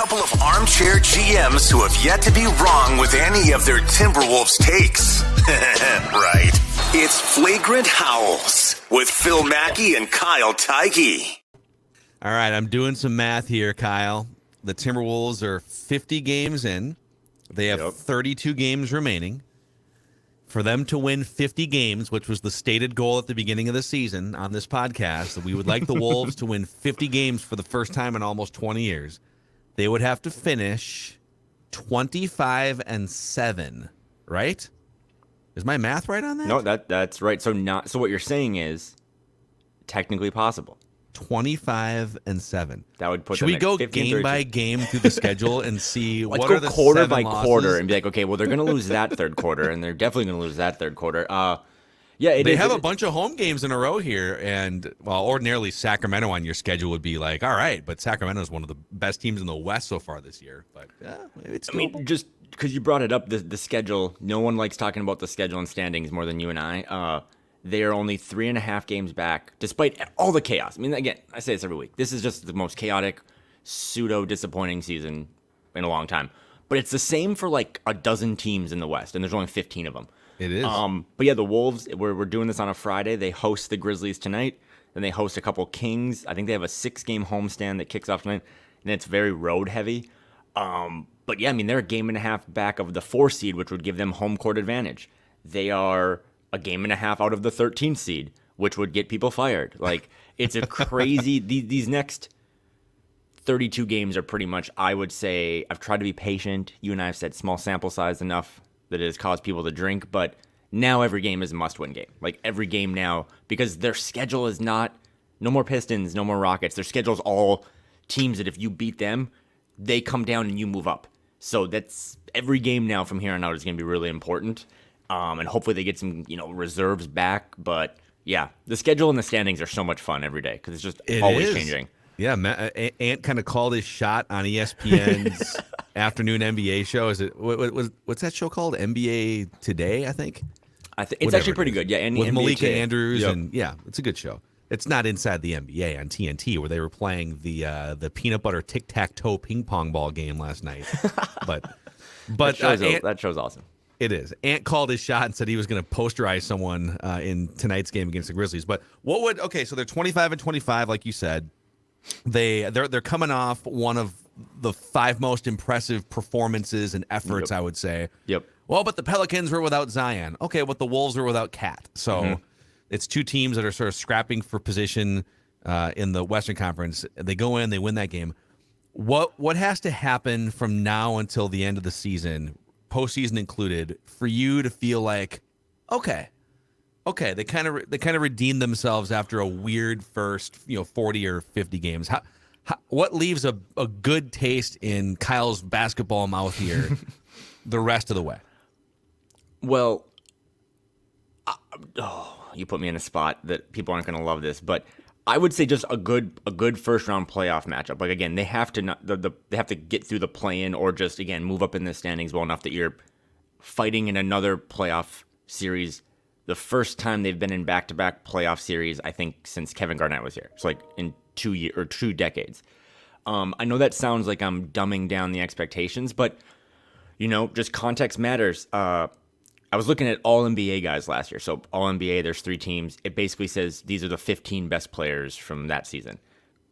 couple of armchair GMs who have yet to be wrong with any of their Timberwolves takes. Right. It's Flagrant Howls with Phil Mackey and Kyle Theige. All right, I'm doing some math here, Kyle. The Timberwolves are 50 games in. They have 32 games remaining. For them to win 50 games, which was the stated goal at the beginning of the season on this podcast, that we would like the Wolves to win 50 games for the first time in almost 20 years, they would have to finish 25-7, right? Is my math right on that? No, that's right. So what you're saying is technically possible. 25-7. That would put. Should we go game by game through the schedule and see Let's what go are the quarter by losses? quarter and be like, okay, well they're going to lose that third quarter, and they're definitely going to lose that third quarter. They have a bunch of home games in a row here, and ordinarily Sacramento on your schedule would be like, all right, but Sacramento is one of the best teams in the West so far this year. But it's doable. I mean, just because you brought it up, the schedule. No one likes talking about the schedule and standings more than you and I. They are only 3.5 games back, despite all the chaos. I mean, again, I say this every week. This is just the most chaotic, pseudo-disappointing season in a long time. But it's the same for like a dozen teams in the West, and there's only 15 of them. It is. But yeah, the Wolves, we're doing this on a Friday. They host the Grizzlies tonight. Then they host a couple Kings. I think they have a 6-game homestand that kicks off tonight, and it's very road-heavy. But yeah, I mean, they're a game and a half back of the 4 seed, which would give them home court advantage. They are a game and a half out of the 13th seed, which would get people fired. Like, it's a crazy. These next 32 games are pretty much, I would say, I've tried to be patient. You and I have said small sample size enough that it has caused people to drink, but now every game is a must-win game. Like, every game now, because their schedule is no more Pistons, no more Rockets. Their schedule is all teams that if you beat them, they come down and you move up. So that's every game now from here on out is going to be really important. And hopefully they get some, reserves back. But yeah, the schedule and the standings are so much fun every day because it's just always changing. Yeah, Ant kind of called his shot on ESPN's afternoon NBA show. Is it what's that show called? NBA Today, I think. It's actually pretty good. Yeah, with NBA Malika Today. Andrews, Yep. and yeah, it's a good show. It's not Inside the NBA on TNT where they were playing the peanut butter tic tac toe ping pong ball game last night, but that show's awesome. It is. Ant called his shot and said he was going to posterize someone in tonight's game against the Grizzlies. But so they're 25-25, like you said. They're coming off one of the 5 most impressive performances and efforts, I would say. Yep. Well, but the Pelicans were without Zion. Okay, but the Wolves were without Cat. So it's 2 teams that are sort of scrapping for position in the Western Conference. They go in, they win that game. What has to happen from now until the end of the season, postseason included, for you to feel like, okay, they kind of redeemed themselves after a weird first 40 or 50 games? What leaves a good taste in Kyle's basketball mouth here the rest of the way? Well, you put me in a spot that people aren't going to love this, but I would say just a good first round playoff matchup. Like, again, they have to they have to get through the play-in or just, again, move up in the standings well enough that you're fighting in another playoff series. The first time they've been in back-to-back playoff series, I think, since Kevin Garnett was here. So, like, in 2 decades. I know that sounds like I'm dumbing down the expectations, but, just context matters. I was looking at all NBA guys last year. So all NBA, there's 3 teams. It basically says these are the 15 best players from that season.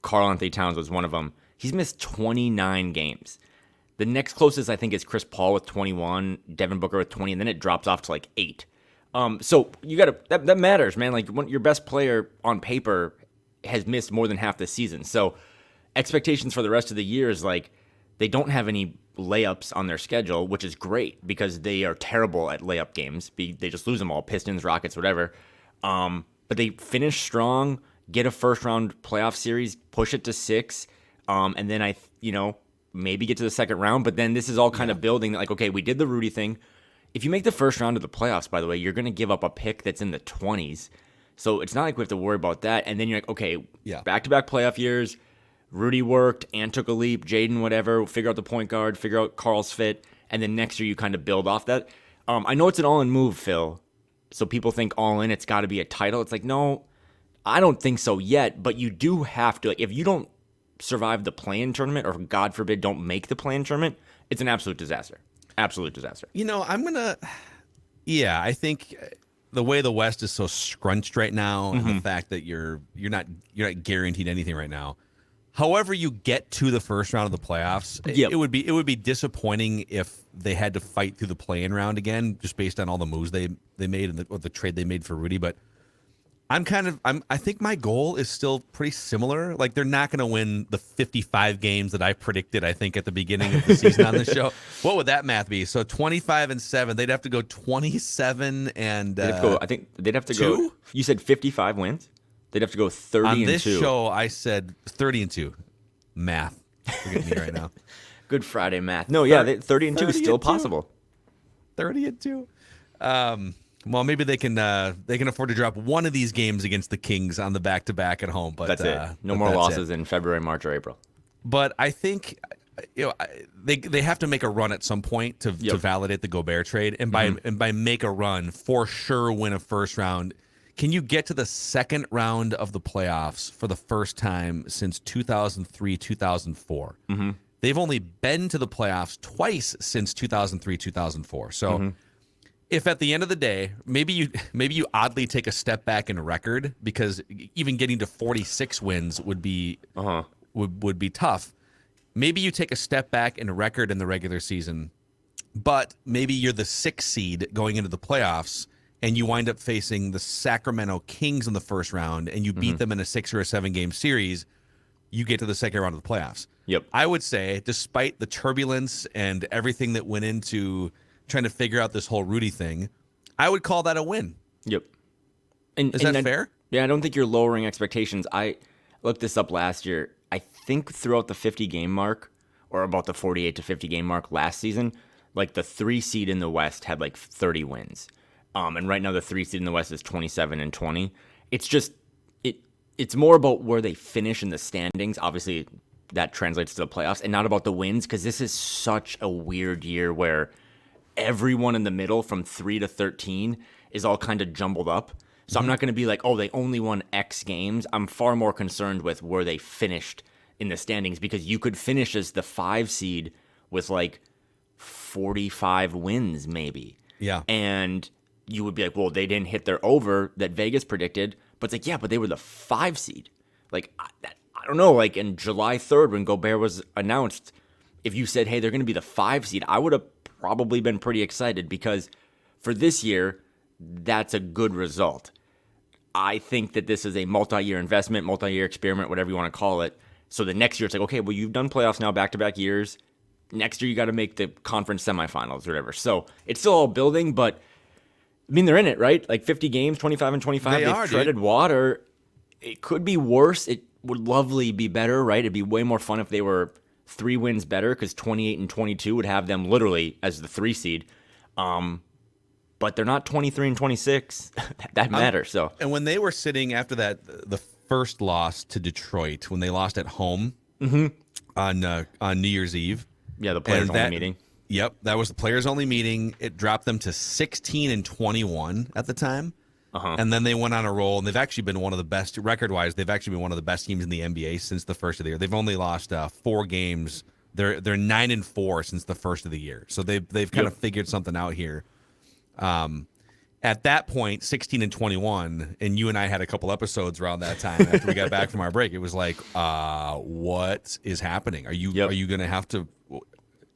Karl Anthony Towns was one of them. He's missed 29 games. The next closest, I think, is Chris Paul with 21, Devin Booker with 20, and then it drops off to like 8. So you that matters, man. Like, when your best player on paper has missed more than half the season. So expectations for the rest of the year is like they don't have any layups on their schedule, which is great because they are terrible at layup games. They just lose them all, Pistons, Rockets, whatever. But they finish strong, get a first round playoff series, push it to 6, and then maybe get to the second round. But then this is all kind of building like, okay, we did the Rudy thing. If you make the first round of the playoffs, by the way, you're going to give up a pick that's in the 20s. So it's not like we have to worry about that. And then you're like, okay, back-to-back playoff years. Rudy worked, Ant took a leap, Jaden, whatever, figure out the point guard, figure out Carl's fit, and then next year you kind of build off that. I know it's an all-in move, Phil, so people think all-in, it's got to be a title. It's like, no, I don't think so yet, but you do have to. Like, if you don't survive the play-in tournament, or God forbid, don't make the play-in tournament, it's an absolute disaster. Absolute disaster. I think the way the West is so scrunched right now, and the fact that you're not guaranteed anything right now. However, you get to the first round of the playoffs, it would be disappointing if they had to fight through the play-in round again, just based on all the moves they made and the trade they made for Rudy. But I think my goal is still pretty similar. Like, they're not going to win the 55 games that I predicted, I think, at the beginning of the season on the show. What would that math be? So 25-7, they'd have to go 27 and I think they'd have to go. You said 55 wins. They'd have to go 30-2. On this show, I said 30-2. Math. Forget me right now. Good Friday math. No, yeah, 30-2 is still possible. 30-2. Well, maybe they can afford to drop one of these games against the Kings on the back-to-back at home. But that's it. No more losses in February, March, or April. But I think they have to make a run at some point to validate the Gobert trade, and by make a run, for sure win a first round. Can you get to the second round of the playoffs for the first time since 2003, 2004? They've only been to the playoffs twice since 2003, 2004. So if at the end of the day, maybe you oddly take a step back in record, because even getting to 46 wins would be would be tough. Maybe you take a step back in record in the regular season, but maybe you're the 6th seed going into the playoffs, and you wind up facing the Sacramento Kings in the first round, and you beat them in a 6 or a 7 game series, you get to the second round of the playoffs. Yep. I would say, despite the turbulence and everything that went into trying to figure out this whole Rudy thing, I would call that a win. Yep. Is that fair? Yeah, I don't think you're lowering expectations. I looked this up last year. I think throughout the 50-game mark, or about the 48 to 50 game mark last season, like the 3 seed in the West had like 30 wins. And right now the 3 seed in the West is 27-20. It's just it's more about where they finish in the standings. Obviously, that translates to the playoffs, and not about the wins, because this is such a weird year where everyone in the middle from 3 to 13 is all kind of jumbled up. So I'm not going to be like, oh, they only won X games. I'm far more concerned with where they finished in the standings, because you could finish as the 5 seed with like 45 wins maybe. Yeah. And you would be like, well, they didn't hit their over that Vegas predicted. But it's like, yeah, but they were the 5 seed. Like, I don't know, like in July 3rd when Gobert was announced, if you said, hey, they're going to be the 5 seed, I would have probably been pretty excited, because for this year, that's a good result. I think that this is a multi-year investment, multi-year experiment, whatever you want to call it. So the next year, it's like, okay, well, you've done playoffs now back-to-back years. Next year, you got to make the conference semifinals or whatever. So it's still all building, but I mean, they're in it, right? Like 50 games, 25-25. They've treaded water. It could be worse. It would lovely be better, right? It'd be way more fun if they were 3 wins better, because 28-22 would have them literally as the 3 seed. But they're not 23-26. That matters. So, and when they were sitting after that, the first loss to Detroit, when they lost at home on New Year's Eve. Yeah, the players only meeting. Yep, that was the players only meeting. It dropped them to 16-21 at the time. And then they went on a roll, and they've actually been one of the best, record-wise, they've actually been one of the best teams in the NBA since the first of the year. They've only lost 4 games. They're 9-4 since the first of the year. So they've kind of figured something out here. At that point, 16-21, and you and I had a couple episodes around that time after we got back from our break. It was like, what is happening? Are you going to have to?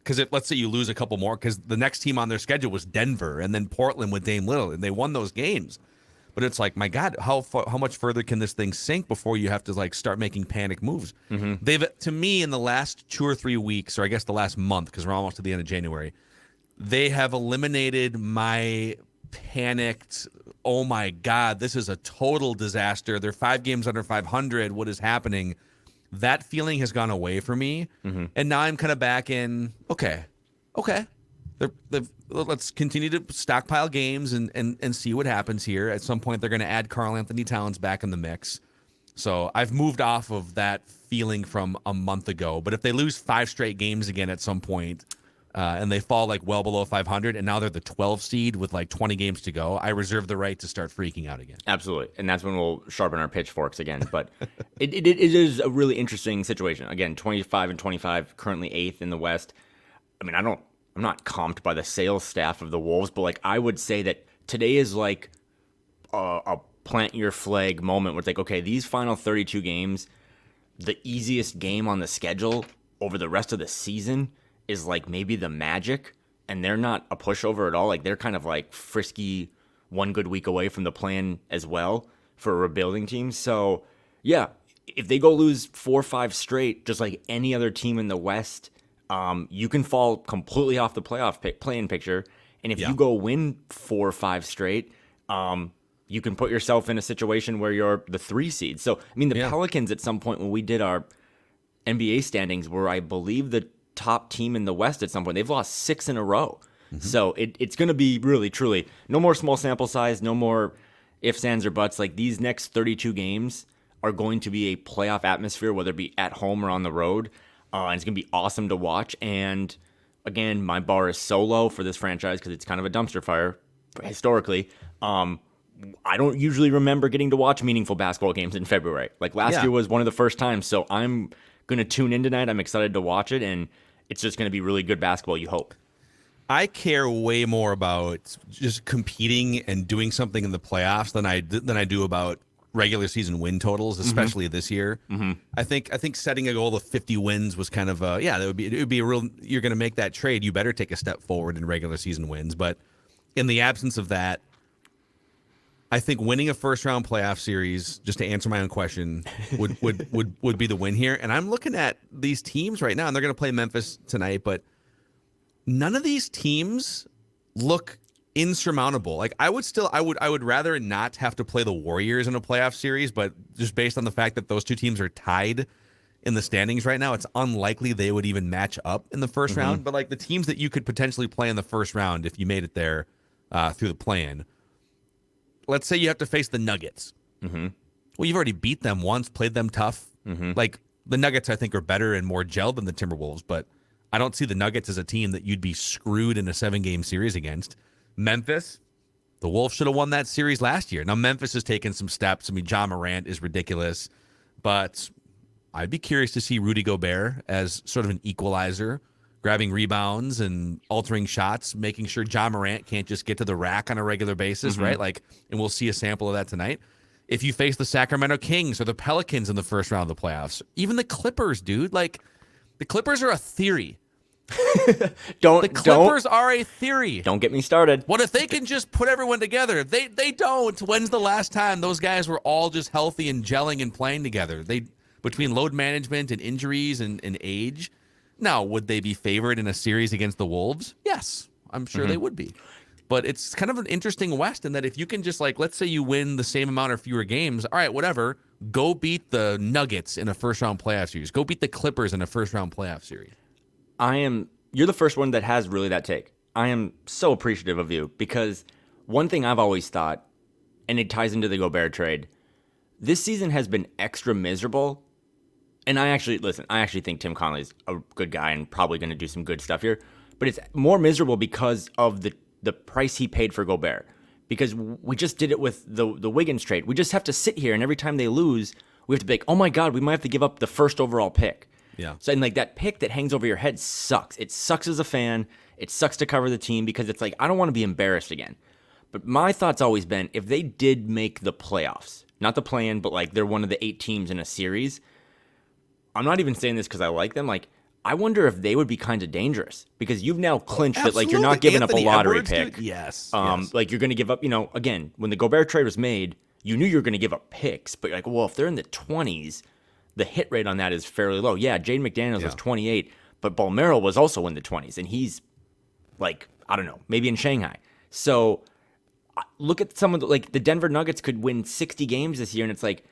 Because let's say you lose a couple more, because the next team on their schedule was Denver and then Portland with Dame Lillard, and they won those games. But it's like, my God, how much further can this thing sink before you have to like start making panic moves? They've, to me, in the last 2 or 3 weeks, or I guess the last month, because we're almost to the end of January, they have eliminated my panicked, oh my God, this is a total disaster. They're 5 games under 500. What is happening? That feeling has gone away for me. And now I'm kind of back in, okay. Let's continue to stockpile games and see what happens here. At some point, they're going to add Karl Anthony Towns back in the mix. So I've moved off of that feeling from a month ago. But if they lose 5 straight games again at some point, and they fall like well below 500, and now they're the 12 seed with like 20 games to go, I reserve the right to start freaking out again. Absolutely, and that's when we'll sharpen our pitchforks again. But it is a really interesting situation. Again, 25 and 25, currently 8th in the West. I mean, I'm not comped by the sales staff of the Wolves, but like I would say that today is like a plant your flag moment where it's like, okay, these final 32 games, the easiest game on the schedule over the rest of the season is like maybe the Magic, and they're not a pushover at all. Like they're kind of like frisky, one good week away from the plan as well for a rebuilding team. So yeah, if they go lose 4 or 5 straight, just like any other team in the West, you can fall completely off the play-in picture. And if you go win 4 or 5 straight, you can put yourself in a situation where you're the 3 seed. So I mean, the Pelicans at some point when we did our NBA standings were, I believe, the top team in the West at some point. They've lost 6 in a row. So it's going to be really, truly, no more small sample size, no more ifs, ands, or buts. Like these next 32 games are going to be a playoff atmosphere, whether it be at home or on the road. And it's going to be awesome to watch. And again, my bar is so low for this franchise because it's kind of a dumpster fire historically. I don't usually remember getting to watch meaningful basketball games in February. Like last year was one of the first times. So I'm going to tune in tonight. I'm excited to watch it. And it's just going to be really good basketball, you hope. I care way more about just competing and doing something in the playoffs than I do about regular season win totals, especially this year. I think setting a goal of 50 wins was kind of it would be a real. You're going to make that trade, you better take a step forward in regular season wins. But in the absence of that, I think winning a first round playoff series, just to answer my own question, would be the win here. And I'm looking at these teams right now, and they're going to play Memphis tonight, but none of these teams look insurmountable. Like I would rather not have to play the Warriors in a playoff series, but just based on the fact that those two teams are tied in the standings right now, it's unlikely they would even match up in the first round. But like the teams that you could potentially play in the first round if you made it there through the play-in. Let's say you have to face the Nuggets. Well, you've already beat them once, played them tough. Like the Nuggets, I think, are better and more gelled than the Timberwolves, but I don't see the Nuggets as a team that you'd be screwed in a 7-game series against. Memphis, the Wolves should have won that series last year. Now, Memphis has taken some steps. I mean, John Morant is ridiculous, but I'd be curious to see Rudy Gobert as sort of an equalizer, grabbing rebounds and altering shots, making sure John Morant can't just get to the rack on a regular basis, right? Like, and we'll see a sample of that tonight. If you face the Sacramento Kings or the Pelicans in the first round of the playoffs, even the Clippers, dude, like the Clippers are a theory. The Clippers are a theory. Don't get me started. What if they can just put everyone together? They don't. When's the last time those guys were all just healthy and gelling and playing together? Between load management and injuries and age. Now, would they be favored in a series against the Wolves? Yes, I'm sure they would be. But it's kind of an interesting West in that if you can just, like, let's say you win the same amount or fewer games, all right, whatever, go beat the Nuggets in a first-round playoff series. Go beat the Clippers in a first-round playoff series. You're the first one that has really that take. I am so appreciative of you because one thing I've always thought, and it ties into the Gobert trade, this season has been extra miserable. And I actually think Tim Connelly's a good guy and probably going to do some good stuff here. But it's more miserable because of the price he paid for Gobert. Because we just did it with the Wiggins trade. We just have to sit here, and every time they lose, we have to be like, oh my God, we might have to give up the first overall pick. Yeah. So, and like that pick that hangs over your head sucks. It sucks as a fan. It sucks to cover the team because it's like, I don't want to be embarrassed again. But my thought's always been, if they did make the playoffs, not the play-in, but like they're one of the 8 teams in a series, I'm not even saying this because I like them. Like, I wonder if they would be kind of dangerous because you've now clinched that, like, you're not giving up a lottery pick. Yes. Like, you're going to give up, again, when the Gobert trade was made, you knew you were going to give up picks, but you're like, well, if they're in the 20s, the hit rate on that is fairly low. Yeah, Jaden McDaniels was 28, but Balmero was also in the 20s, and he's, like, I don't know, maybe in Shanghai. So, look at some of the, like, the Denver Nuggets could win 60 games this year, and it's like,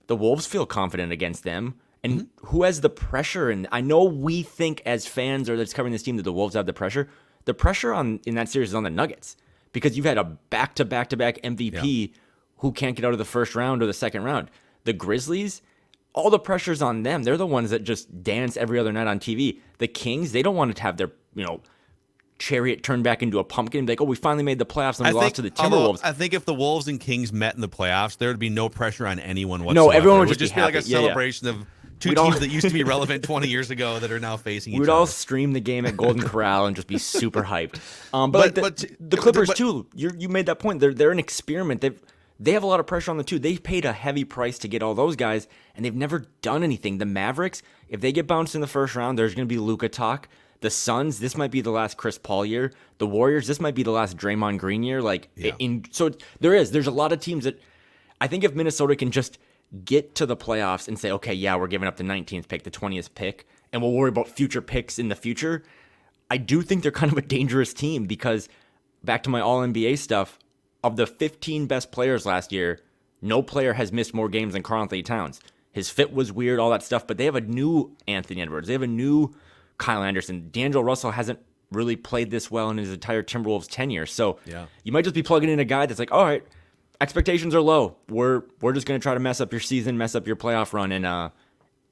the Wolves feel confident against them. And who has the pressure? And I know we think as fans or that's covering this team that the Wolves have the pressure. The pressure in that series is on the Nuggets because you've had a back-to-back-to-back MVP who can't get out of the first round or the second round. The Grizzlies, all the pressure's on them. They're the ones that just dance every other night on TV. The Kings, they don't want to have their chariot turned back into a pumpkin. Like, oh, we finally made the playoffs and we lost to the Timberwolves. I think if the Wolves and Kings met in the playoffs, there would be no pressure on anyone whatsoever. No, everyone would it would just be happy. like a celebration of two teams that used to be relevant 20 years ago that are now facing each other. We'd all stream the game at Golden Corral and just be super hyped. But the Clippers too. You made that point. They're an experiment. They have a lot of pressure on them too. They've paid a heavy price to get all those guys, and they've never done anything. The Mavericks, if they get bounced in the first round, there's going to be Luka talk. The Suns, this might be the last Chris Paul year. The Warriors, this might be the last Draymond Green year. There's a lot of teams that I think if Minnesota can just get to the playoffs and say, okay, yeah, we're giving up the 19th pick, the 20th pick, and we'll worry about future picks in the future. I do think they're kind of a dangerous team because back to my All-NBA stuff, of the 15 best players last year, no player has missed more games than Karl-Anthony Towns. His fit was weird, all that stuff, but they have a new Anthony Edwards. They have a new Kyle Anderson. D'Angelo Russell hasn't really played this well in his entire Timberwolves tenure. So you might just be plugging in a guy that's like, all right, expectations are low. We're just going to try to mess up your season, mess up your playoff run, and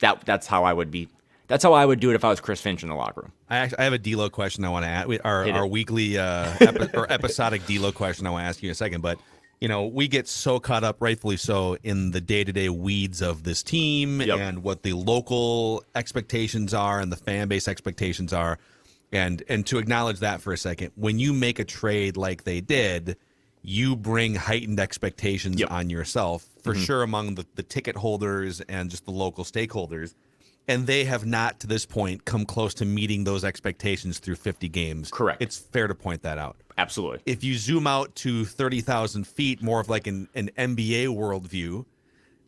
that's how I would be. That's how I would do it if I was Chris Finch in the locker room. I have a D-Lo question I want to add. Our weekly or episodic D-Lo question I want to ask you in a second. But, we get so caught up, rightfully so, in the day-to-day weeds of this team and what the local expectations are and the fan base expectations are. And to acknowledge that for a second, when you make a trade like they did, you bring heightened expectations on yourself, for sure, among the ticket holders and just the local stakeholders. And they have not, to this point, come close to meeting those expectations through 50 games. Correct. It's fair to point that out. Absolutely. If you zoom out to 30,000 feet, more of like an NBA worldview,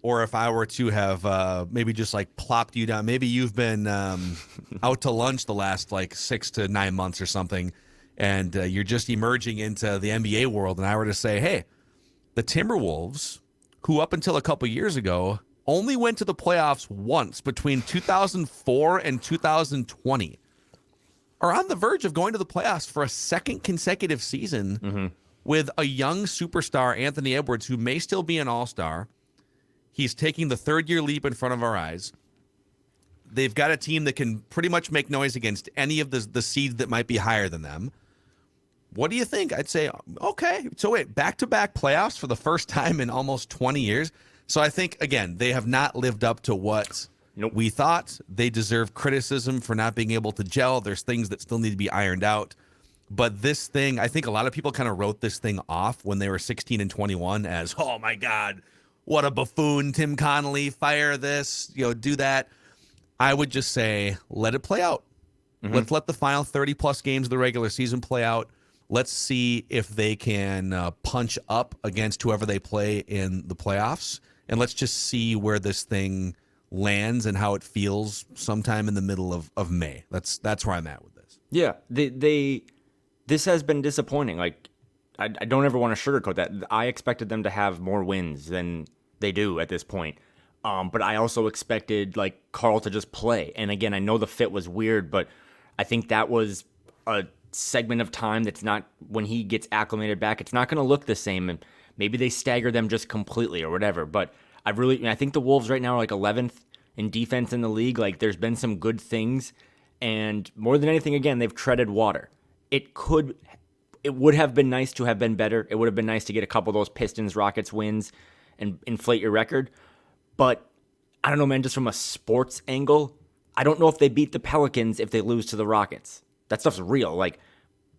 or if I were to have maybe just like plopped you down, maybe you've been out to lunch the last like 6 to 9 months or something, and you're just emerging into the NBA world, and I were to say, hey, the Timberwolves, who up until a couple years ago only went to the playoffs once between 2004 and 2020, are on the verge of going to the playoffs for a second consecutive season with a young superstar, Anthony Edwards, who may still be an all-star. He's taking the third-year leap in front of our eyes. They've got a team that can pretty much make noise against any of the seeds that might be higher than them. What do you think? I'd say, okay. So wait, back-to-back playoffs for the first time in almost 20 years? So I think, again, they have not lived up to what we thought. They deserve criticism for not being able to gel. There's things that still need to be ironed out. But this thing, I think a lot of people kind of wrote this thing off when they were 16 and 21 as, oh, my God, what a buffoon, Tim Connolly, fire this, do that. I would just say, let it play out. Let's let the final 30-plus games of the regular season play out. Let's see if they can punch up against whoever they play in the playoffs. And let's just see where this thing lands and how it feels sometime in the middle of May. That's where I'm at with this. Yeah, this has been disappointing. Like, I don't ever want to sugarcoat that. I expected them to have more wins than they do at this point. But I also expected, like, Carl to just play. And again, I know the fit was weird, but I think that was a segment of time that's not, when he gets acclimated back, it's not going to look the same. And maybe they stagger them just completely or whatever. But I think the Wolves right now are like 11th in defense in the league. Like, there's been some good things. And more than anything, again, they've treaded water. It would have been nice to have been better. It would have been nice to get a couple of those Pistons, Rockets wins and inflate your record. But I don't know, man, just from a sports angle, I don't know if they beat the Pelicans if they lose to the Rockets. That stuff's real. Like,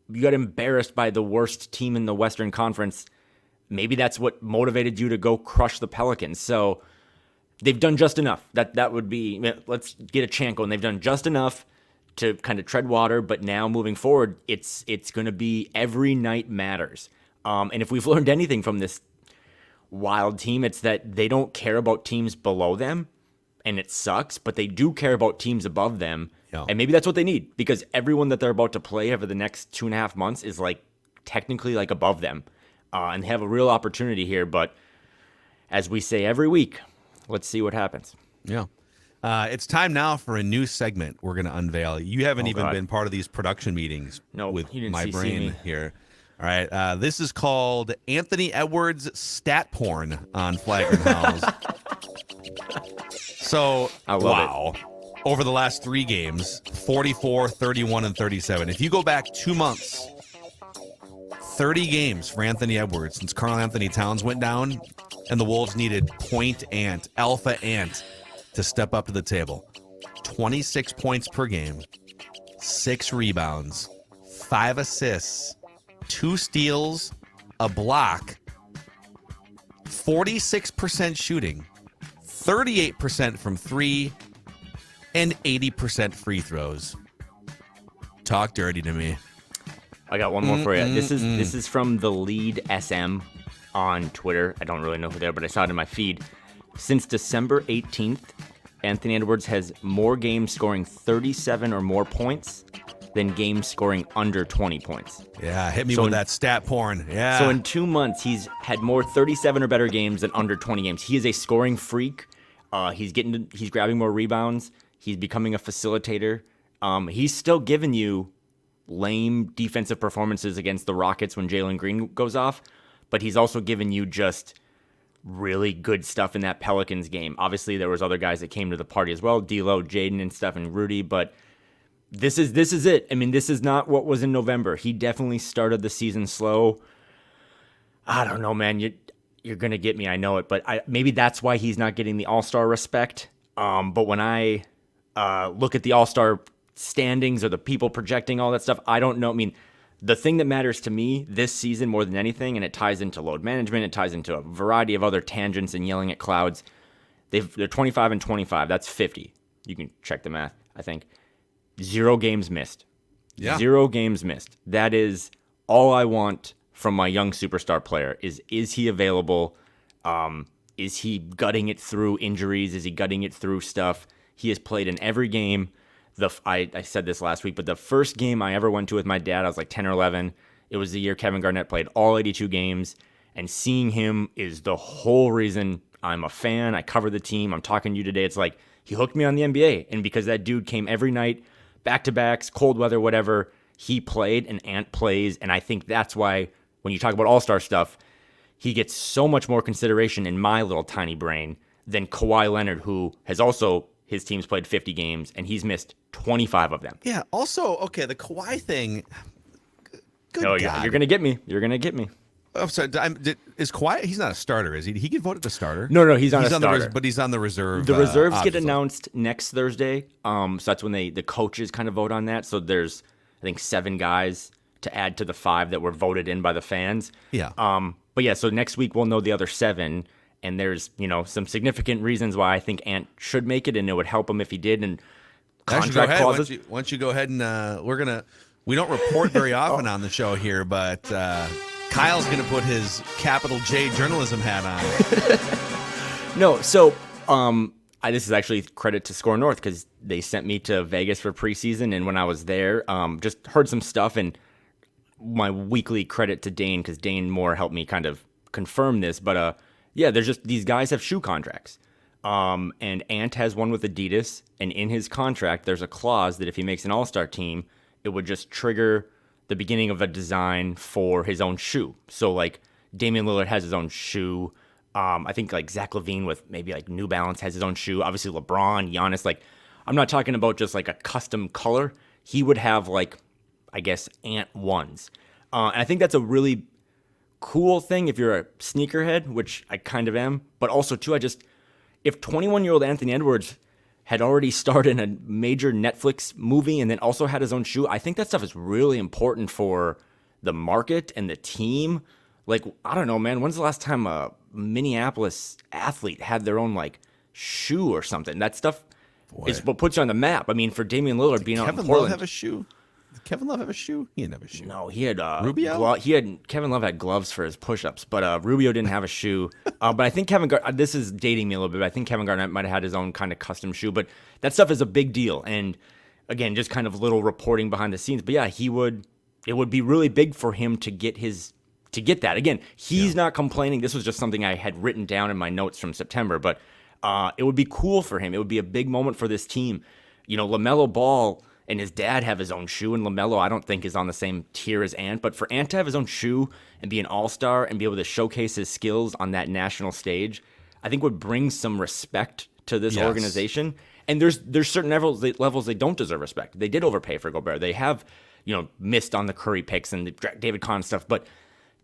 you got embarrassed by the worst team in the Western Conference. Maybe that's what motivated you to go crush the Pelicans. So they've done just enough. That would be, let's get a chant going. They've done just enough to kind of tread water, but now moving forward, it's going to be every night matters. And if we've learned anything from this Wild team, it's that they don't care about teams below them, and it sucks, but they do care about teams above them. Yeah. And maybe that's what they need, because everyone that they're about to play over the next 2.5 months is like technically like above them. And they have a real opportunity here, but as we say every week, let's see what happens. Yeah. It's time now for a new segment we're going to unveil. You haven't been part of these production meetings with my brain here. All right. This is called Anthony Edwards Stat Porn on Flagrant Howls. So, I love it. over the last 3 games, 44, 31, and 37. If you go back 2 months, 30 games for Anthony Edwards since Karl Anthony Towns went down, and the Wolves needed point ant, alpha ant, to step up to the table. 26 points per game, 6 rebounds, 5 assists, 2 steals, a block, 46% shooting, 38% from 3, and 80% free throws. Talk dirty to me. I got one more for you. This is from the Lead SM on Twitter. I don't really know who they are, but I saw it in my feed. Since December 18th, Anthony Edwards has more games scoring 37 or more points than games scoring under 20 points. Yeah, hit me with that stat porn. Yeah. So in 2 months, he's had more 37 or better games than under 20 games. He is a scoring freak. He's grabbing more rebounds. He's becoming a facilitator. He's still giving you lame defensive performances against the Rockets when Jalen Green goes off, but he's also given you just really good stuff in that Pelicans game. Obviously, there was other guys that came to the party as well, D'Lo, Jaden, and stuff, and Rudy, but this is it. I mean, this is not what was in November. He definitely started the season slow. I don't know, man. You're gonna get me. I know it, but maybe that's why he's not getting the All-Star respect. But when I look at the All-Star standings or the people projecting all that stuff, I don't know. I mean, the thing that matters to me this season more than anything, and it ties into load management, it ties into a variety of other tangents and yelling at clouds. They're 25 and 25. That's 50. You can check the math, I think. 0 games missed. Yeah. 0 games missed. That is all I want from my young superstar player is he available? Is he gutting it through injuries? Is he gutting it through stuff? He has played in every game. I said this last week, but the first game I ever went to with my dad, I was like 10 or 11. It was the year Kevin Garnett played all 82 games, and seeing him is the whole reason I'm a fan. I cover the team. I'm talking to you today. It's like he hooked me on the NBA, and because that dude came every night, back-to-backs, cold weather, whatever, he played, and Ant plays, and I think that's why when you talk about all-star stuff, he gets so much more consideration in my little tiny brain than Kawhi Leonard, who has also, his team's played 50 games, and he's missed 25 of them. Yeah, also, okay, the Kawhi thing, good No, God. you're going to get me. You're going to get me. I'm sorry, is Kawhi, he's not a starter, is he? He get voted the starter? No, he's not a starter. But he's on the reserve. The reserves get obviously announced next Thursday. So that's when the coaches kind of vote on that. So there's, I think, 7 guys to add to the 5 that were voted in by the fans. Yeah. But yeah, so next week we'll know the other 7. And there's, some significant reasons why I think Ant should make it, and it would help him if he did. And contract clauses. Why don't you go ahead and we don't report very often on the show here, but Kyle's gonna put his capital J journalism hat on. No, so this is actually credit to SKOR North because they sent me to Vegas for preseason, and when I was there, just heard some stuff, and my weekly credit to Dane because Dane Moore helped me kind of confirm this, but yeah, there's just these guys have shoe contracts. And Ant has one with Adidas, and in his contract, there's a clause that if he makes an all-star team, it would just trigger the beginning of a design for his own shoe. So, like, Damian Lillard has his own shoe. I think, like, Zach LaVine with maybe, like, New Balance has his own shoe. Obviously, LeBron, Giannis. Like, I'm not talking about just, like, a custom color. He would have, like, I guess, Ant ones. And I think that's a really cool thing if you're a sneakerhead, which I kind of am. But also, too, if 21-year-old Anthony Edwards had already starred in a major Netflix movie and then also had his own shoe, I think that stuff is really important for the market and the team. Like, I don't know, man. When's the last time a Minneapolis athlete had their own, like, shoe or something? That stuff is what puts you on the map. I mean, for Damian Lillard being out in Portland. Kevin Love have a shoe? Did Kevin Love have a shoe? He didn't have a shoe. No, he had Rubio. Kevin Love had gloves for his push-ups, but Rubio didn't have a shoe. But I think this is dating me a little bit. But I think Kevin Garnett might have had his own kind of custom shoe. But that stuff is a big deal. And again, just kind of little reporting behind the scenes. But yeah, it would be really big for him to get that. Again, he's not complaining. This was just something I had written down in my notes from September. But it would be cool for him. It would be a big moment for this team. LaMelo Ball and his dad have his own shoe, and LaMelo I don't think is on the same tier as Ant, but for Ant to have his own shoe and be an all-star and be able to showcase his skills on that national stage, I think would bring some respect to this organization. And there's certain levels they don't deserve respect. They did overpay for Gobert. They have, missed on the Curry picks and the David Kahn stuff. But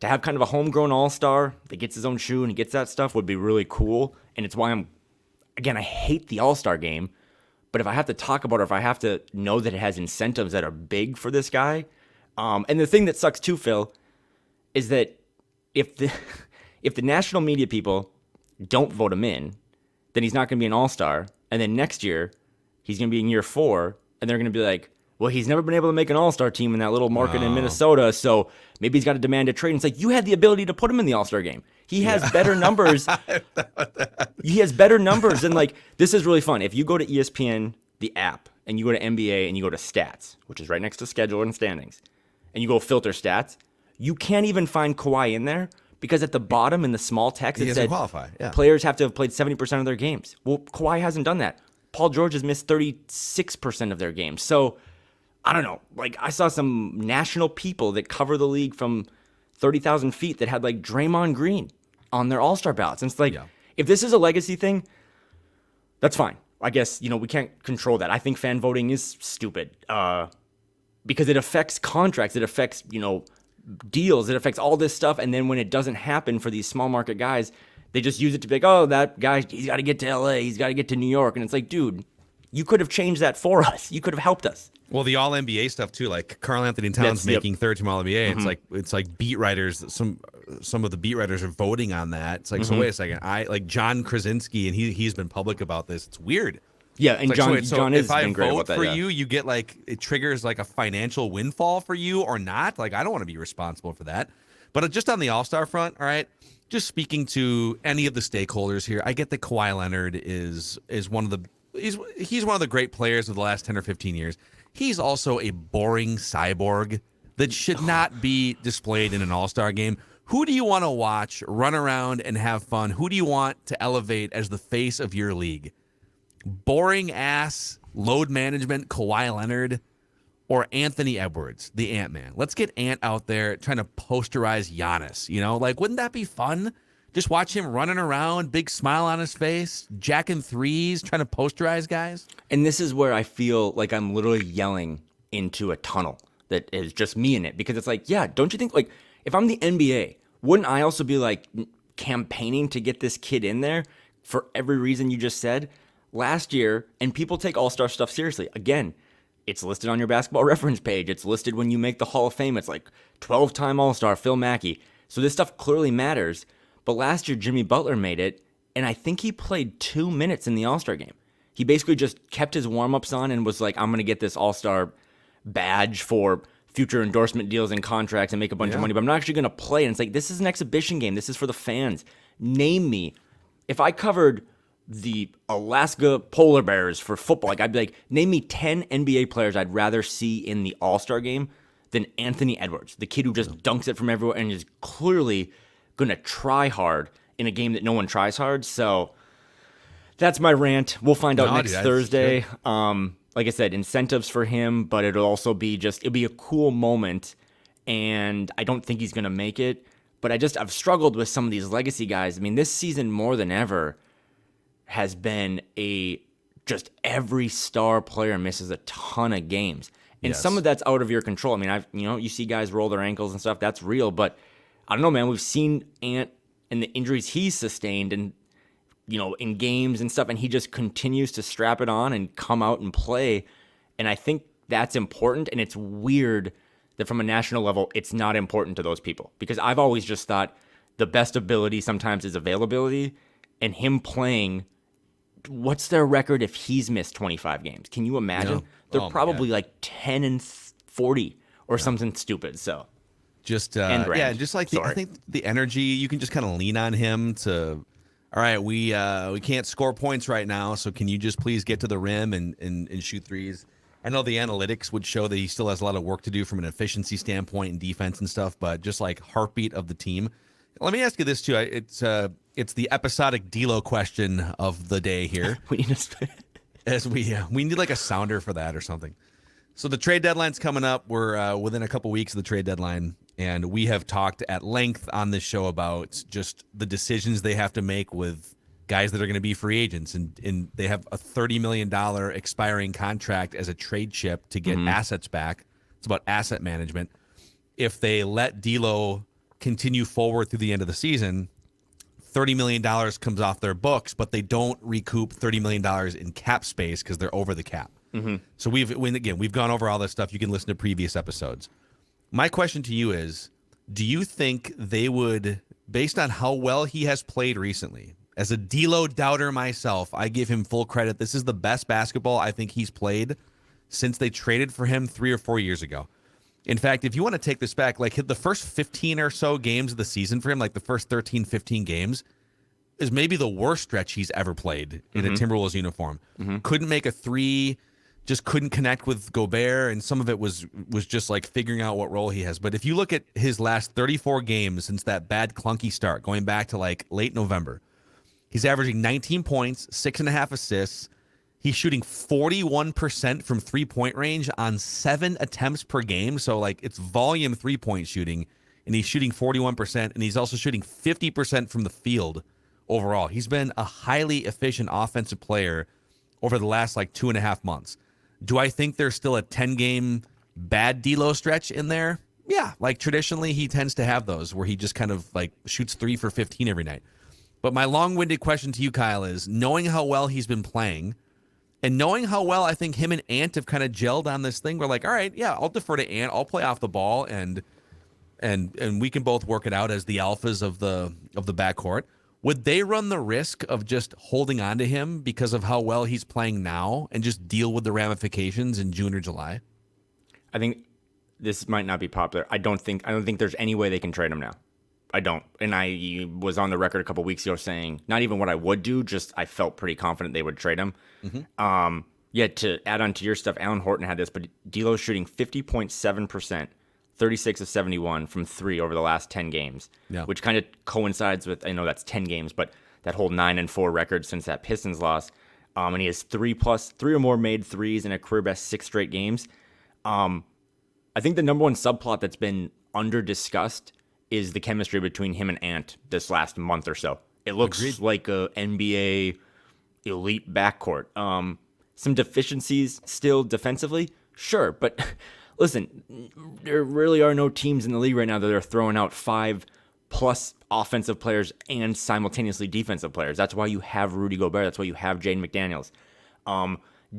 to have kind of a homegrown all-star that gets his own shoe and gets that stuff would be really cool. And it's why I hate the all-star game. But if I have to talk about it, or if I have to know that it has incentives that are big for this guy, and the thing that sucks too, Phil, is that if the national media people don't vote him in, then he's not going to be an all-star. And then next year, he's going to be in year 4, and they're going to be like, well, he's never been able to make an all-star team in that little market in Minnesota, so maybe he's got to demand a trade. And it's like, you had the ability to put him in the all-star game. He has better numbers. He has better numbers. And, this is really fun. If you go to ESPN, the app, and you go to NBA, and you go to stats, which is right next to schedule and standings, and you go filter stats, you can't even find Kawhi in there because at the bottom in the small text, it said players have to have played 70% of their games. Well, Kawhi hasn't done that. Paul George has missed 36% of their games. So, I don't know. I saw some national people that cover the league from 30,000 feet that had, Draymond Green on their all-star ballots. And it's if this is a legacy thing, that's fine. I guess, we can't control that. I think fan voting is stupid because it affects contracts. It affects, deals. It affects all this stuff. And then when it doesn't happen for these small market guys, they just use it to be like, oh, that guy, he's got to get to LA. He's got to get to New York. And it's like, dude, you could have changed that for us. You could have helped us. Well, the All NBA stuff too, like Karl Anthony Towns making third team All NBA. Mm-hmm. It's like beat writers. Some of the beat writers are voting on that. It's like, so wait a second. I like John Krasinski, and he's been public about this. It's weird. Yeah, and John has been great about that. If I vote for you, you get it triggers a financial windfall for you or not. I don't want to be responsible for that. But just on the All-Star front, all right. Just speaking to any of the stakeholders here, I get that Kawhi Leonard is one of the he's one of the great players of the last 10 or 15 years. He's also a boring cyborg that should not be displayed in an all-star game. Who do you want to watch run around and have fun? Who do you want to elevate as the face of your league? Boring ass load management Kawhi Leonard or Anthony Edwards, the Ant-Man? Let's get Ant out there trying to posterize Giannis. Wouldn't that be fun? Just watch him running around, big smile on his face, jacking threes, trying to posterize guys. And this is where I feel like I'm literally yelling into a tunnel that is just me in it. Because it's don't you think, if I'm the NBA, wouldn't I also be, campaigning to get this kid in there for every reason you just said? Last year, and people take all-star stuff seriously. Again, it's listed on your basketball reference page. It's listed when you make the Hall of Fame. It's 12-time all-star Phil Mackey. So this stuff clearly matters. But last year, Jimmy Butler made it, and I think he played 2 minutes in the All-Star game. He basically just kept his warm-ups on and was like, I'm going to get this All-Star badge for future endorsement deals and contracts and make a bunch of money, but I'm not actually going to play. And it's this is an exhibition game. This is for the fans. Name me. If I covered the Alaska Polar Bears for football, I'd be name me 10 NBA players I'd rather see in the All-Star game than Anthony Edwards, the kid who just dunks it from everywhere and is clearly going to try hard in a game that no one tries hard. So that's my rant. We'll find out next Thursday. Like I said, incentives for him, but it'll be a cool moment. And I don't think he's going to make it. But I've struggled with some of these legacy guys. I mean, this season more than ever has been just every star player misses a ton of games. And some of that's out of your control. I mean, you see guys roll their ankles and stuff. That's real. But I don't know, man. We've seen Ant and the injuries he's sustained and, in games and stuff, and he just continues to strap it on and come out and play. And I think that's important. And it's weird that from a national level, it's not important to those people. Because I've always just thought the best ability sometimes is availability. And him playing, what's their record if he's missed 25 games? Can you imagine? They're probably 10 and 40 or something stupid. So. Just I think the energy, you can just kind of lean on him to, all right, we can't score points right now, so can you just please get to the rim and shoot threes? I know the analytics would show that he still has a lot of work to do from an efficiency standpoint and defense and stuff, but just heartbeat of the team. Let me ask you this too. It's the episodic D'Lo question of the day here. we need a sounder for that or something. So the trade deadline's coming up. We're within a couple weeks of the trade deadline, and we have talked at length on this show about just the decisions they have to make with guys that are going to be free agents, and they have a $30 million expiring contract as a trade chip to get assets back. It's about asset management. If they let D'Lo continue forward through the end of the season, $30 million comes off their books, but they don't recoup $30 million in cap space because they're over the cap. So we've gone over all this stuff. You can listen to previous episodes. My question to you is, do you think they would, based on how well he has played recently, as a D'Lo doubter myself, I give him full credit. This is the best basketball I think he's played since they traded for him 3 or 4 years ago. In fact, if you want to take this back, like the first 15 or so games of the season for him, like the first 13, 15 games, is maybe the worst stretch he's ever played in a Timberwolves uniform. Couldn't make a three, just couldn't connect with Gobert, and some of it was just like figuring out what role he has. But if you look at his last 34 games since that bad clunky start, going back to like late November, he's averaging 19 points, 6.5 assists. He's shooting 41% from three-point range on 7 attempts per game. So like it's volume three-point shooting, and he's shooting 41%, and he's also shooting 50% from the field overall. He's been a highly efficient offensive player over the last like 2.5 months. Do I think there's still a 10-game bad D'Lo stretch in there? Yeah, like traditionally he tends to have those where he just kind of like shoots 3 for 15 every night. But my long-winded question to you, Kyle, is knowing how well he's been playing and knowing how well I think him and Ant have kind of gelled on this thing, we're like, all right, yeah, I'll defer to Ant. I'll play off the ball and we can both work it out as the alphas of the backcourt. Would they run the risk of just holding on to him because of how well he's playing now and just deal with the ramifications in June or July? I think this might not be popular. I don't think there's any way they can trade him now. I don't. And I was on the record a couple weeks ago saying not even what I would do, just I felt pretty confident they would trade him. To add on to your stuff, Alan Horton had this, but D'Lo's shooting 50.7%. 36 of 71 from 3 over the last 10 games, which kind of coincides with, I know that's 10 games, but that whole 9-4 record since that Pistons loss. And he has 3 or more made threes in a career best 6 straight games. I think the number one subplot that's been under discussed is the chemistry between him and Ant this last month or so. It looks like a NBA elite backcourt. Some deficiencies still defensively, sure, but listen, there really are no teams in the league right now that are throwing out 5+ offensive players and simultaneously defensive players. That's why you have Rudy Gobert. That's why you have Jaden McDaniels.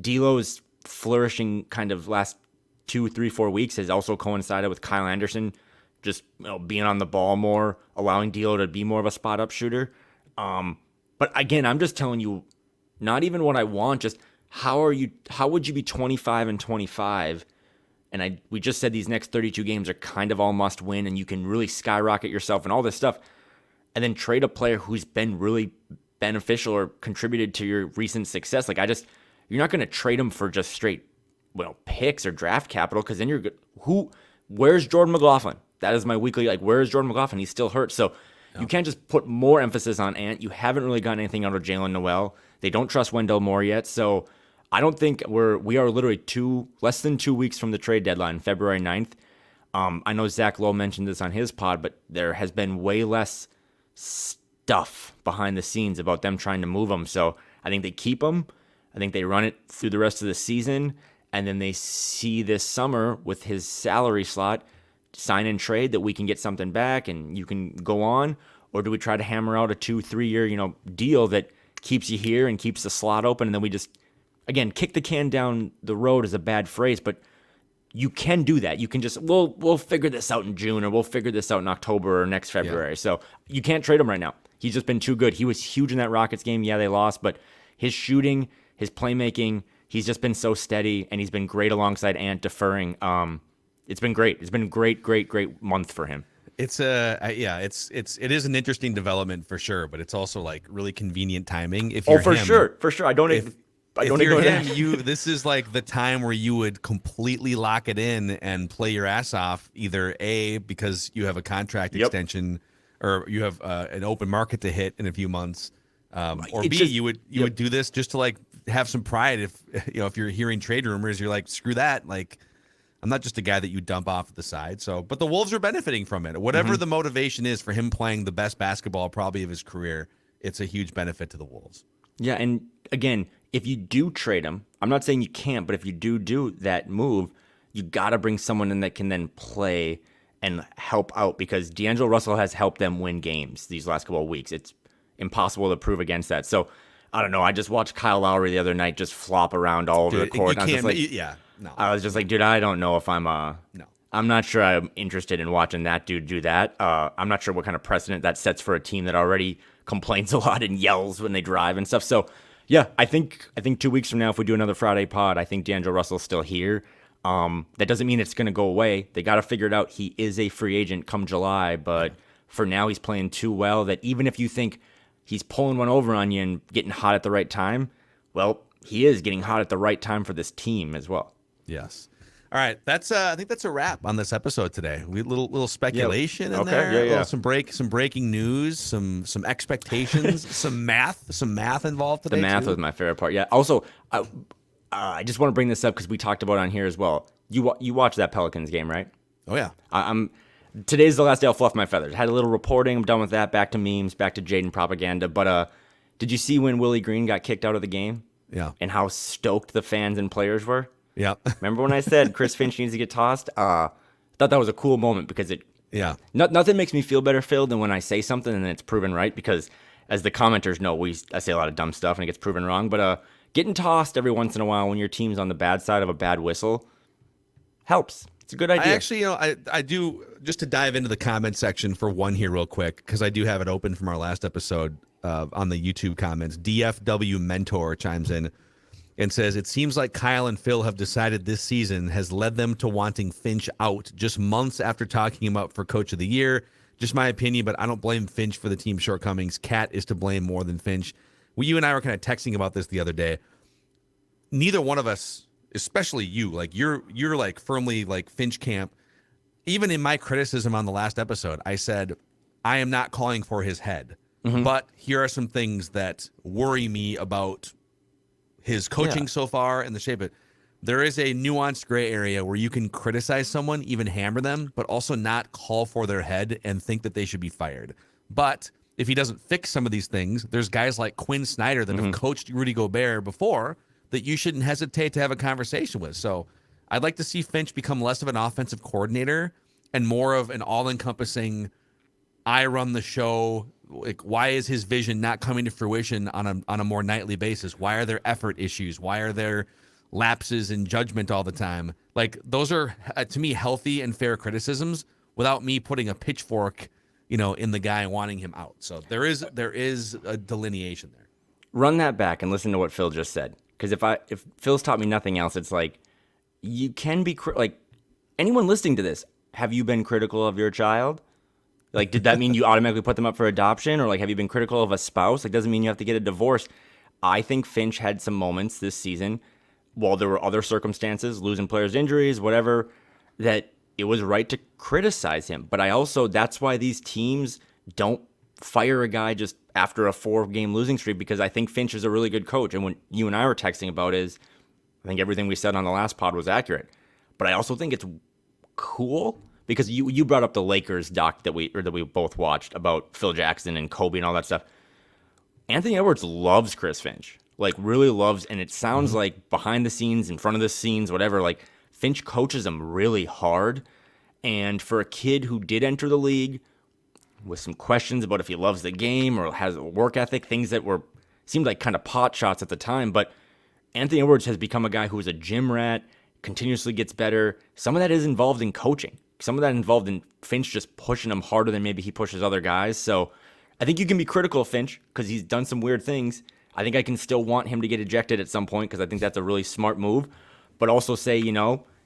D'Lo's flourishing kind of last 2, 3, 4 weeks has also coincided with Kyle Anderson just being on the ball more, allowing D'Lo to be more of a spot-up shooter. But again, I'm just telling you, not even what I want, just how would you be 25-25? And we just said these next 32 games are kind of all must win, and you can really skyrocket yourself and all this stuff, and then trade a player who's been really beneficial or contributed to your recent success. Like you're not going to trade him for just straight, picks or draft capital, because then you're good. Where's Jordan McLaughlin? That is my weekly, where's Jordan McLaughlin? He's still hurt. So you can't just put more emphasis on Ant. You haven't really gotten anything out of Jalen Noel. They don't trust Wendell Moore yet. So I don't think we are literally less than 2 weeks from the trade deadline, February 9th. I know Zach Lowe mentioned this on his pod, but there has been way less stuff behind the scenes about them trying to move him. So I think they keep him. I think they run it through the rest of the season, and then they see this summer with his salary slot, sign and trade, that we can get something back and you can go on, or do we try to hammer out a 2-3 year deal that keeps you here and keeps the slot open, and then we just, again, kick the can down the road is a bad phrase, but you can do that. You can just, we'll figure this out in June, or we'll figure this out in October or next February. Yeah. So you can't trade him right now. He's just been too good. He was huge in that Rockets game. Yeah, they lost, but his shooting, his playmaking, he's just been so steady, and he's been great alongside Ant deferring. It's been great. It's been a great month for him. It is an interesting development for sure, but it's also like really convenient timing. If you're for sure. I don't ignore him. This is like the time where you would completely lock it in and play your ass off. Either A, because you have a contract extension, or you have an open market to hit in a few months, or B, you would do this just to like have some pride. If you're hearing trade rumors, you're like, screw that. Like, I'm not just a guy that you dump off at the side. So, but the Wolves are benefiting from it. Whatever the motivation is for him playing the best basketball probably of his career, it's a huge benefit to the Wolves. Yeah, and again, if you do trade him, I'm not saying you can't, but if you do that move, you got to bring someone in that can then play and help out, because D'Angelo Russell has helped them win games these last couple of weeks. It's impossible to prove against that. So, I don't know. I just watched Kyle Lowry the other night just flop around all over the court. You can't, no. I was just like, dude, I don't know if I'm no. I'm not sure I'm interested in watching that dude do that. I'm not sure what kind of precedent that sets for a team that already complains a lot and yells when they drive and stuff. So, yeah, I think 2 weeks from now, if we do another Friday pod, I think D'Angelo Russell's still here. That doesn't mean it's going to go away. They got to figure it out. He is a free agent come July, but for now he's playing too well that even if you think he's pulling one over on you and getting hot at the right time, well, he is getting hot at the right time for this team as well. Yes. All right, that's I think that's a wrap on this episode today. We little speculation in there, some breaking news, some expectations, some math involved today. The math was my favorite part. Yeah. Also, I just want to bring this up because we talked about it on here as well. You watched that Pelicans game, right? Oh yeah. Today's the last day I'll fluff my feathers. Had a little reporting. I'm done with that. Back to memes. Back to Jaden propaganda. But did you see when Willie Green got kicked out of the game? Yeah. And how stoked the fans and players were? Yeah. Remember when I said Chris Finch needs to get tossed? Thought that was a cool moment because nothing makes me feel better, Phil, than when I say something and then it's proven right, because as the commenters know, I say a lot of dumb stuff and it gets proven wrong. But getting tossed every once in a while when your team's on the bad side of a bad whistle helps. It's a good idea. I actually, I do, just to dive into the comment section for one here real quick, because I do have it open from our last episode on the YouTube comments. DFW Mentor chimes in and says, it seems like Kyle and Phil have decided this season has led them to wanting Finch out just months after talking him up for Coach of the Year. Just my opinion, but I don't blame Finch for the team's shortcomings. Cat is to blame more than Finch. You and I were kind of texting about this the other day. Neither one of us, especially you, like you're like firmly like Finch camp. Even in my criticism on the last episode, I said, I am not calling for his head, but here are some things that worry me about his coaching so far and the shape of it. There is a nuanced gray area where you can criticize someone, even hammer them, but also not call for their head and think that they should be fired. But if he doesn't fix some of these things, there's guys like Quinn Snyder that have coached Rudy Gobert before that you shouldn't hesitate to have a conversation with. So I'd like to see Finch become less of an offensive coordinator and more of an all-encompassing, I run the show. Like, why is his vision not coming to fruition on a more nightly basis? Why are there effort issues? Why are there lapses in judgment all the time? Like, those are, to me, healthy and fair criticisms without me putting a pitchfork, in the guy wanting him out. So there is a delineation there. Run that back and listen to what Phil just said. Because if Phil's taught me nothing else, it's like, you can be, like, anyone listening to this, have you been critical of your child? Like, did that mean you automatically put them up for adoption? Or, like, have you been critical of a spouse? Like, doesn't mean you have to get a divorce. I think Finch had some moments this season, while there were other circumstances, losing players' injuries, whatever, that it was right to criticize him. But that's why these teams don't fire a guy just after a 4-game losing streak, because I think Finch is a really good coach. And when you and I were texting about I think everything we said on the last pod was accurate. But I also think it's cool, because you brought up the Lakers doc that we both watched about Phil Jackson and Kobe and all that stuff. Anthony Edwards loves Chris Finch, like really loves, and it sounds like behind the scenes, in front of the scenes, whatever, like Finch coaches him really hard. And for a kid who did enter the league with some questions about if he loves the game or has a work ethic, things that seemed like kind of pot shots at the time, but Anthony Edwards has become a guy who is a gym rat, continuously gets better. Some of that is involved in coaching. Some of that involved in Finch just pushing him harder than maybe he pushes other guys. So I think you can be critical of Finch because he's done some weird things. I think I can still want him to get ejected at some point because I think that's a really smart move. But also say,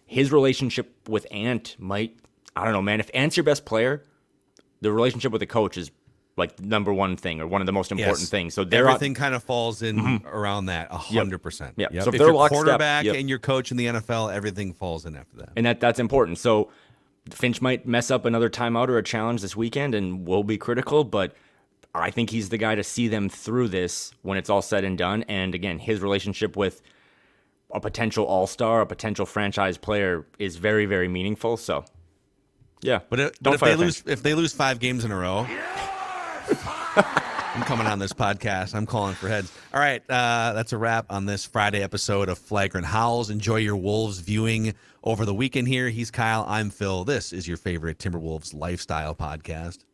his relationship with Ant might, I don't know, man. If Ant's your best player, the relationship with the coach is like the number one thing or one of the most important things. So everything kind of falls in around that 100%. Yeah. Yep. So if they're you're lockstep, quarterback and your coach in the NFL, everything falls in after that. And that's important. So Finch might mess up another timeout or a challenge this weekend and will be critical, but I think he's the guy to see them through this when it's all said and done. And again, his relationship with a potential all-star, a potential franchise player is very, very meaningful. So, yeah. But if they lose 5 games in a row, I'm coming on this podcast. I'm calling for heads. All right, that's a wrap on this Friday episode of Flagrant Howls. Enjoy your Wolves viewing over the weekend here. He's Kyle. I'm Phil. This is your favorite Timberwolves lifestyle podcast.